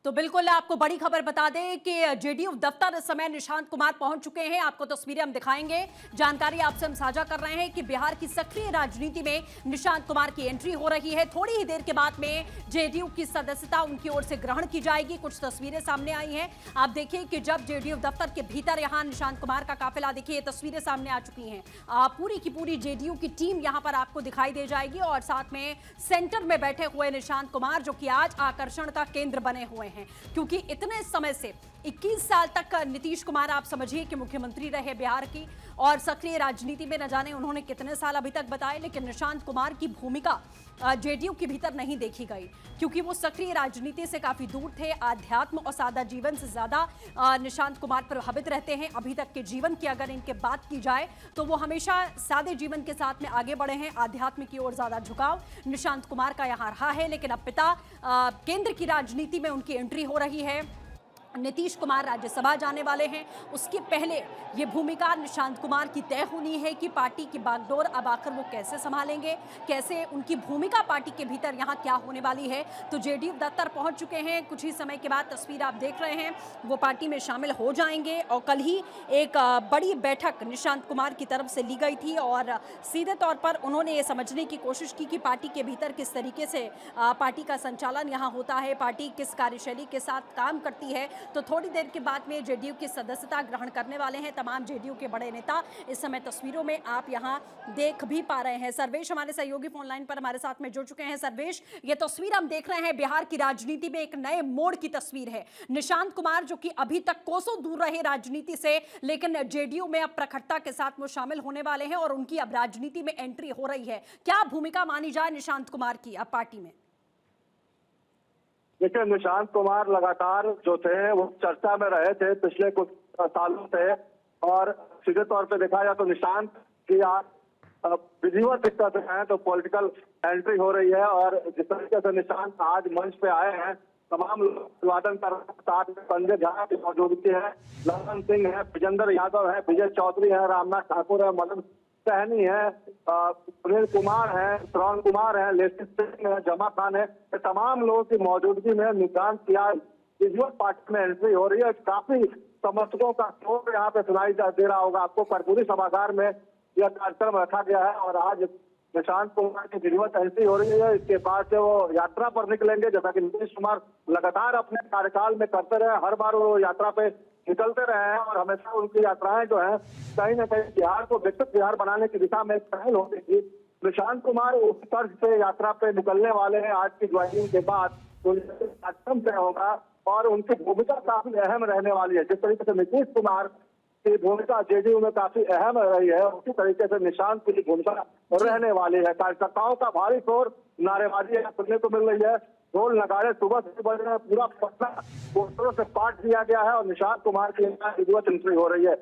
तो बिल्कुल आपको बड़ी खबर बता दें कि जेडीयू दफ्तर इस समय निशांत कुमार पहुंच चुके हैं। आपको तस्वीरें हम दिखाएंगे, जानकारी आपसे हम साझा कर रहे हैं कि बिहार की सक्रिय राजनीति में निशांत कुमार की एंट्री हो रही है। थोड़ी ही देर के बाद में जेडीयू की सदस्यता उनकी ओर से ग्रहण की जाएगी। कुछ तस्वीरें सामने आई हैं, आप देखिए कि जब जेडीयू दफ्तर के भीतर यहां निशांत कुमार का काफिला, देखिए तस्वीरें सामने आ चुकी हैं। पूरी की पूरी जेडीयू की टीम यहां पर आपको दिखाई दे जाएगी और साथ में सेंटर में बैठे हुए निशांत कुमार, जो कि आज आकर्षण का केंद्र बने हुए हैं, क्योंकि इतने समय से 21 साल तक नीतीश कुमार आप समझिए कि मुख्यमंत्री रहे बिहार की, और सक्रिय राजनीति में न जाने उन्होंने कितने साल अभी तक बताए, लेकिन निशांत कुमार की भूमिका जेडीयू के भीतर नहीं देखी गई, क्योंकि वो सक्रिय राजनीति से काफी दूर थे। आध्यात्म और सादा जीवन से ज्यादा निशांत कुमार प्रभावित रहते हैं। अभी तक के जीवन की अगर इनके बात की जाए तो वो हमेशा सादे जीवन के साथ में आगे बढ़े हैं। आध्यात्म की ओर ज्यादा झुकाव निशांत कुमार का यहाँ रहा है, लेकिन अब पिता केंद्र की राजनीति में उनकी एंट्री हो रही है। नीतीश कुमार राज्यसभा जाने वाले हैं, उसके पहले ये भूमिका निशांत कुमार की तय होनी है कि पार्टी की बागडोर अब आखिर वो कैसे संभालेंगे, कैसे उनकी भूमिका पार्टी के भीतर यहाँ क्या होने वाली है। तो जेडीयू दफ्तर पहुंच चुके हैं। कुछ ही समय के बाद तस्वीर आप देख रहे हैं, वो पार्टी में शामिल हो जाएंगे। और कल ही एक बड़ी बैठक निशांत कुमार की तरफ से ली गई थी और सीधे तौर पर उन्होंने ये समझने की कोशिश की कि पार्टी के भीतर किस तरीके से पार्टी का संचालन यहाँ होता है, पार्टी किस कार्यशैली के साथ काम करती है। तो थोड़ी देर के बाद में जेडीयू की सदस्यता ग्रहण करने वाले हैं तमाम जेडीयू के बड़े नेता। इस समय तस्वीरों में आप यहां देख भी पा रहे हैं। सर्वेश हमारे सहयोगी फोन लाइन पर हमारे साथ में जुड़ चुके हैं। सर्वेश, ये तस्वीर हम देख रहे हैं बिहार की राजनीति में एक नए मोड़ की तस्वीर है। निशांत कुमार, जो कि अभी तक कोसों दूर रहे राजनीति से, लेकिन जेडीयू में अब प्रखरता के साथ वो शामिल होने वाले हैं और उनकी अब राजनीति में एंट्री हो रही है। क्या भूमिका मानी जाए निशांत कुमार की अब पार्टी में? देखिए, निशांत कुमार लगातार जो थे वो चर्चा में रहे थे पिछले कुछ सालों से, और सीधे तौर पे देखा जाए तो निशांत की आज विधिवत दिक्कत से है तो पॉलिटिकल एंट्री हो रही है। और जिस तरीके से निशांत आज मंच पे आए हैं, तमाम अभिवादन कर रहे हैं। साथ में संजय झा की मौजूदगी है, ललन सिंह है, विजेंद्र यादव है, विजय चौधरी है, रामनाथ ठाकुर है, मदन सहनी है, सुनील कुमार है, श्रवण कुमार है, लेसित सिंह है, जमा खान है। तमाम लोगों की मौजूदगी में निशांत की आज विजुअल पार्टी में एंट्री हो रही है। काफी समर्थकों का शोर यहाँ पे सुनाई दे रहा होगा आपको। कर्पूरी सभागार में यह कार्यक्रम रखा गया है और आज निशांत कुमार की विधिवत एंट्री हो रही है। इसके बाद से वो यात्रा पर निकलेंगे, जैसा कि नीतीश कुमार लगातार अपने कार्यकाल में करते रहे। हर बार वो यात्रा पे निकलते रहे हैं और हमेशा उनकी यात्राएं जो है कहीं ना कहीं बिहार को विकसित बिहार बनाने की दिशा में पहल होती थी। निशांत कुमार उस तर्ज से यात्रा पे निकलने वाले हैं। आज की ज्वाइनिंग के बाद कार्यक्रम तय होगा और उनकी भूमिका काफी अहम रहने वाली है। जिस तरीके से नीतीश कुमार की भूमिका जेडीयू में काफी अहम रही है, उसी तरीके से निशांत की भूमिका रहने वाली है। कार्यकर्ताओं का भारी शोर, नारेबाजी सुनने को मिल रही है। ढोल नगाड़े सुबह से बज रहे हैं, पूरा पटना पोस्टरों से पाट दिया गया है और निशांत कुमार की विधिवत एंट्री हो रही है।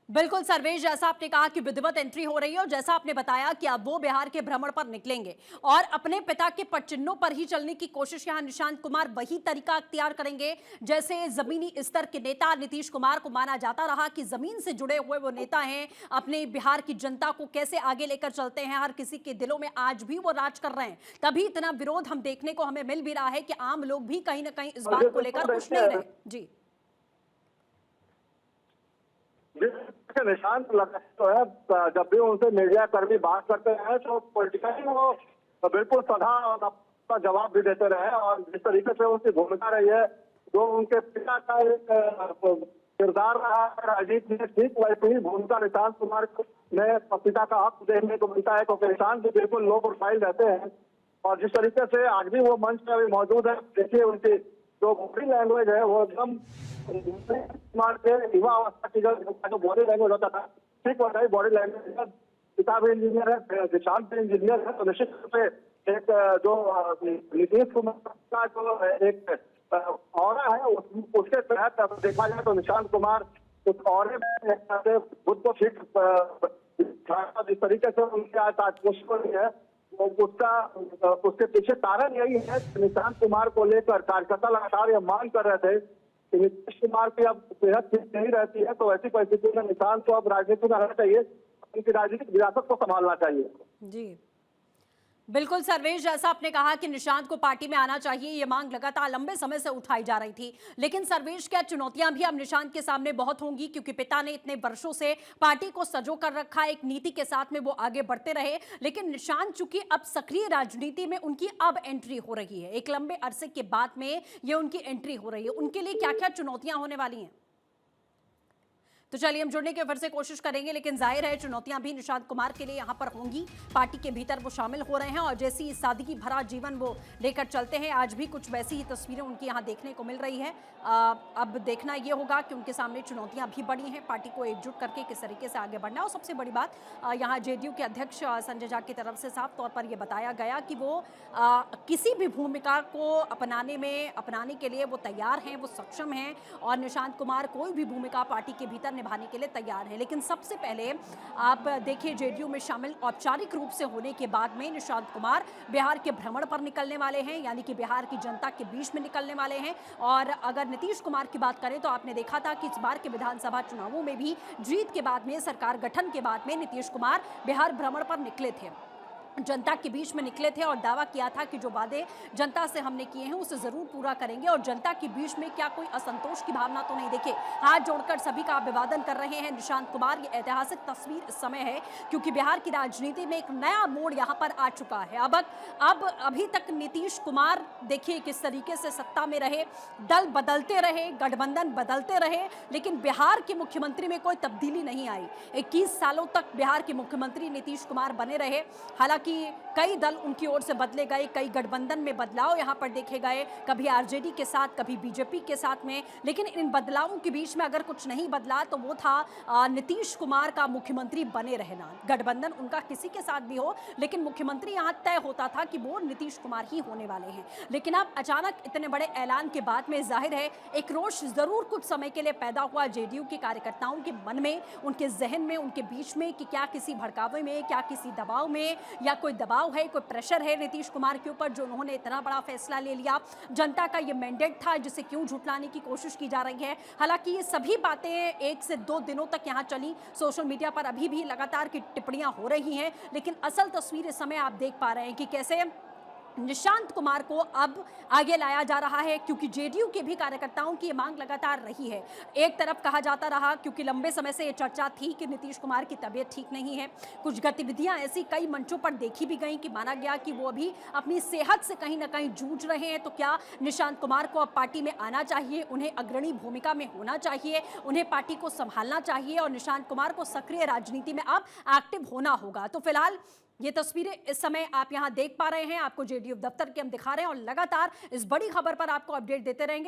बिल्कुल सर्वेश, जैसा आपने कहा कि विधिवत एंट्री हो रही है और जैसा आपने बताया कि अब वो बिहार के भ्रमण पर निकलेंगे और अपने पिता के पदचिन्हों पर ही चलने की कोशिश यहां निशांत कुमार वही तरीका अख्तियार करेंगे जैसे जमीनी स्तर के नेता नीतीश कुमार को माना जाता रहा कि जमीन से जुड़े हुए वो नेता हैं। अपने बिहार की जनता को कैसे आगे लेकर चलते हैं, हर किसी के दिलों में आज भी वो राज कर रहे हैं। तभी इतना विरोध हम देखने को हमें मिल भी रहा है कि आम लोग भी कहीं ना कहीं इस बात को लेकर खुश नहीं रहे। जी, निशांत तो है, जब भी उनसे मीडिया कर्मी बात करते हैं तो पॉलिटिकली वो बिल्कुल सदा अपना जवाब भी देते रहे। और जिस तरीके से उनकी भूमिका रही है, जो उनके पिता का एक किरदार रहा है राजनीति में, ठीक वैसे ही भूमिका निशांत कुमार में पिता का हक देखने को मिलता है, क्योंकि निशांत भी बिल्कुल लो प्रोफाइल रहते हैं। और जिस तरीके से आज भी वो मंच पर मौजूद है, देखिए उनकी जो बॉडी लैंग्वेज है वो एकदम कुमार के युवा अवस्था की जो बॉडी लैंग्वेज होता था, ठीक वैसा ही बॉडी लैंग्वेज। पिता भी इंजीनियर है, निशांत भी इंजीनियर है, तो निश्चित रूप से एक जो नीतीश कुमार का जो एक ऑरा है उसके तहत देखा जाए तो निशांत कुमार उस ऑरे में खुद को फिट जिस तरीके से उनके आज कोशिश है, उसके पीछे कारण यही है। निशांत कुमार को लेकर कार्यकर्ता लगातार यह मांग कर रहे थे कि नीतीश कुमार की अब सेहत ठीक नहीं रहती है, तो ऐसी परिस्थिति में निशांत को अब राजनीति में रहना चाहिए, उनकी राजनीतिक विरासत को संभालना चाहिए। जी बिल्कुल सर्वेश, जैसा आपने कहा कि निशांत को पार्टी में आना चाहिए, ये मांग लगातार लंबे समय से उठाई जा रही थी। लेकिन सर्वेश, क्या चुनौतियां भी अब निशांत के सामने बहुत होंगी, क्योंकि पिता ने इतने वर्षों से पार्टी को सजो कर रखा, एक नीति के साथ में वो आगे बढ़ते रहे। लेकिन निशांत चूंकि अब सक्रिय राजनीति में उनकी अब एंट्री हो रही है, एक लंबे अरसे के बाद में ये उनकी एंट्री हो रही है, उनके लिए क्या क्या चुनौतियां होने वाली हैं? तो चलिए हम जुड़ने की फिर से कोशिश करेंगे, लेकिन जाहिर है चुनौतियां भी निशांत कुमार के लिए यहां पर होंगी। पार्टी के भीतर वो शामिल हो रहे हैं और जैसी सादगी भरा जीवन वो लेकर चलते हैं, आज भी कुछ वैसी ही तस्वीरें उनकी यहां देखने को मिल रही है। अब देखना ये होगा कि उनके सामने चुनौतियां भी बड़ी हैं, पार्टी को एकजुट करके किस तरीके से आगे बढ़ना। और सबसे बड़ी बात, यहाँ जेडीयू के अध्यक्ष संजय झा की तरफ से साफ तौर पर यह बताया गया कि वो किसी भी भूमिका को अपनाने के लिए वो तैयार हैं, वो सक्षम हैं और निशांत कुमार कोई भी भूमिका पार्टी के भीतर निभाने के लिए तैयार है। लेकिन सबसे पहले आप देखिए, जेडीयू में शामिल औपचारिक रूप से होने के बाद में निशांत कुमार बिहार के भ्रमण पर निकलने वाले हैं, यानी कि बिहार की जनता के बीच में निकलने वाले हैं। और अगर नीतीश कुमार की बात करें तो आपने देखा था कि इस बार के विधानसभा चुनावों में भी जीत के बाद में, सरकार गठन के बाद में नीतीश कुमार बिहार भ्रमण पर निकले थे, जनता के बीच में निकले थे और दावा किया था कि जो वादे जनता से हमने किए हैं उसे जरूर पूरा करेंगे। और जनता के बीच में क्या कोई असंतोष की भावना तो नहीं? देखिए, हाथ जोड़कर सभी का अभिवादन कर रहे हैं निशांत कुमार। ये ऐतिहासिक तस्वीर इस समय है, क्योंकि बिहार की राजनीति में एक नया मोड़ यहां पर आ चुका है। अब अभी तक नीतीश कुमार देखिए किस तरीके से सत्ता में रहे, दल बदलते रहे, गठबंधन बदलते रहे, लेकिन बिहार के मुख्यमंत्री में कोई तब्दीली नहीं आई। 21 सालों तक बिहार के मुख्यमंत्री नीतीश कुमार बने रहे। हालांकि कि कई दल उनकी ओर से बदले गए, कई गठबंधन में बदलाव यहां पर देखे गए, कभी आरजेडी के साथ, कभी बीजेपी के साथ में। लेकिन इन बदलावों के बीच में अगर कुछ नहीं बदला तो वो था नीतीश कुमार का मुख्यमंत्री बने रहना। गठबंधन उनका किसी के साथ भी हो, लेकिन मुख्यमंत्री यहां तय होता था कि वो नीतीश कुमार ही होने वाले हैं। लेकिन अब अचानक इतने बड़े ऐलान के बाद में जाहिर है एक रोष जरूर कुछ समय के लिए पैदा हुआ जेडीयू के कार्यकर्ताओं के मन में, उनके जहन में, उनके बीच में, कि क्या किसी भड़कावे में, क्या किसी दबाव में, या कोई दबाव है, कोई प्रेशर है नीतीश कुमार के ऊपर जो उन्होंने इतना बड़ा फैसला ले लिया। जनता का ये मैंडेट था जिसे क्यों झुठलाने की कोशिश की जा रही है। हालांकि ये सभी बातें 1 से 2 दिनों तक यहाँ चली, सोशल मीडिया पर अभी भी लगातार की टिप्पणियां हो रही हैं, लेकिन असल तस्वीर इस समय आप देख पा रहे हैं कि कैसे निशांत कुमार को अब आगे लाया जा रहा है, क्योंकि जेडीयू के भी कार्यकर्ताओं की ये मांग लगातार रही है। एक तरफ कहा जाता रहा, क्योंकि लंबे समय से ये चर्चा थी कि नीतीश कुमार की तबीयत ठीक नहीं है, कुछ गतिविधियां ऐसी कई मंचों पर देखी भी गई कि माना गया कि वो अभी अपनी सेहत से कहीं ना कहीं जूझ रहे हैं। तो क्या निशांत कुमार को अब पार्टी में आना चाहिए, उन्हें अग्रणी भूमिका में होना चाहिए, उन्हें पार्टी को संभालना चाहिए और निशांत कुमार को सक्रिय राजनीति में अब एक्टिव होना होगा। तो फिलहाल ये तस्वीरें इस समय आप यहां देख पा रहे हैं, आपको जेडीयू दफ्तर के हम दिखा रहे हैं और लगातार इस बड़ी खबर पर आपको अपडेट देते रहेंगे।